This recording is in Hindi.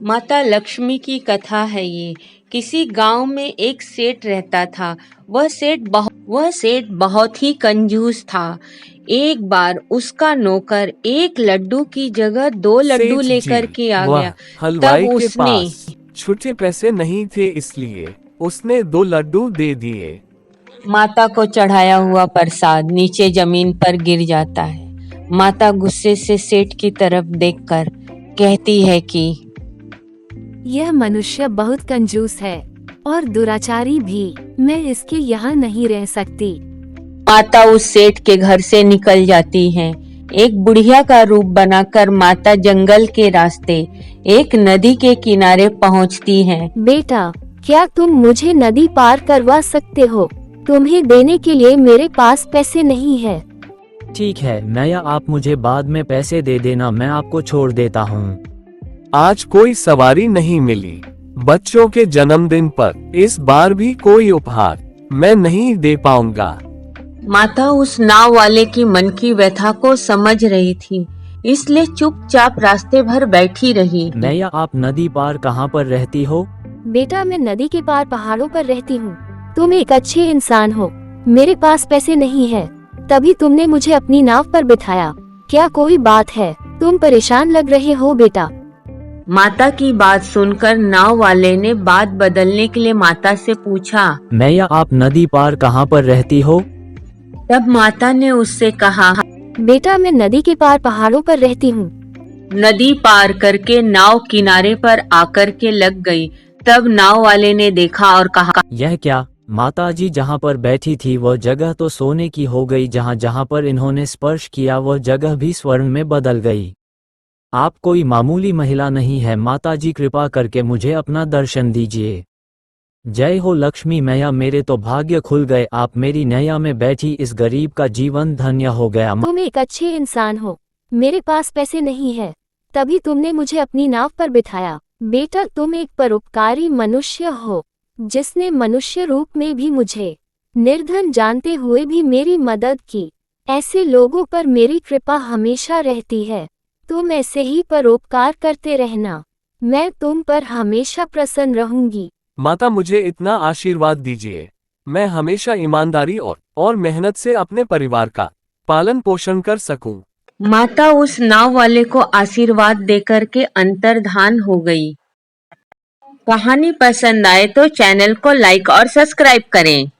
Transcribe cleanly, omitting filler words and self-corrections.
माता लक्ष्मी की कथा है ये। किसी गांव में एक सेठ रहता था। वह सेठ बहुत ही कंजूस था। एक बार उसका नौकर एक लड्डू की जगह 2 लड्डू सेठ जी, लेकर के आ वह गया। तब हलवाई के उसने पास छुट्टे पैसे नहीं थे, इसलिए उसने 2 लड्डू दे दिए। माता को चढ़ाया हुआ प्रसाद नीचे जमीन पर गिर जाता है। माता गुस्से से सेठ की तरफ देखकर कहती है कि यह मनुष्य बहुत कंजूस है और दुराचारी भी। मैं इसके यहाँ नहीं रह सकती। माता उस सेठ के घर से निकल जाती हैं। एक बुढ़िया का रूप बनाकर माता जंगल के रास्ते एक नदी के किनारे पहुंचती हैं। बेटा, क्या तुम मुझे नदी पार करवा सकते हो? तुम्हें देने के लिए मेरे पास पैसे नहीं है। ठीक है नया, आप मुझे बाद में पैसे दे देना, मैं आपको छोड़ देता हूँ। आज कोई सवारी नहीं मिली। बच्चों के जन्मदिन पर इस बार भी कोई उपहार मैं नहीं दे पाऊंगा। माता उस नाव वाले की मन की व्यथा को समझ रही थी, इसलिए चुपचाप रास्ते भर बैठी रही। नया, आप नदी पार कहाँ पर रहती हो? बेटा, मैं नदी के पार पहाड़ों पर रहती हूँ। तुम एक अच्छे इंसान हो। मेरे पास पैसे नहीं है, तभी तुमने मुझे अपनी नाव पर बिठाया। क्या कोई बात है? तुम परेशान लग रहे हो बेटा। माता की बात सुनकर नाव वाले ने बात बदलने के लिए माता से पूछा। नया, आप नदी पार कहाँ पर रहती हो? तब माता ने उससे कहा, बेटा, मैं नदी के पार पहाड़ों पर रहती हूँ। नदी पार करके नाव किनारे पर आकर के लग गई। तब नाव वाले ने देखा और कहा, यह क्या? माताजी जहाँ पर बैठी थी वह जगह तो सोने की हो गई, जहाँ जहाँ पर इन्होंने स्पर्श किया वह जगह भी स्वर्ण में बदल गई। आप कोई मामूली महिला नहीं है, माताजी कृपा करके मुझे अपना दर्शन दीजिए। जय हो लक्ष्मी मैया, मेरे तो भाग्य खुल गए। आप मेरी नैया में बैठी इस गरीब का जीवन धन्य हो गया। तुम एक अच्छे इंसान हो। मेरे पास पैसे नहीं है, तभी तुमने मुझे अपनी नाव पर बिठाया। बेटा, तुम एक परोपकारी मनुष्य हो, जिसने मनुष्य रूप में भी मुझे निर्धन जानते हुए भी मेरी मदद की। ऐसे लोगों पर मेरी कृपा हमेशा रहती है। तुम ऐसे ही परोपकार करते रहना। मैं तुम पर हमेशा प्रसन्न रहूंगी। माता, मुझे इतना आशीर्वाद दीजिए। मैं हमेशा ईमानदारी और मेहनत से अपने परिवार का पालन पोषण कर सकूं। माता उस नाव वाले को आशीर्वाद देकर के अंतर्धान हो गई। कहानी पसंद आए तो चैनल को लाइक और सब्सक्राइब करें।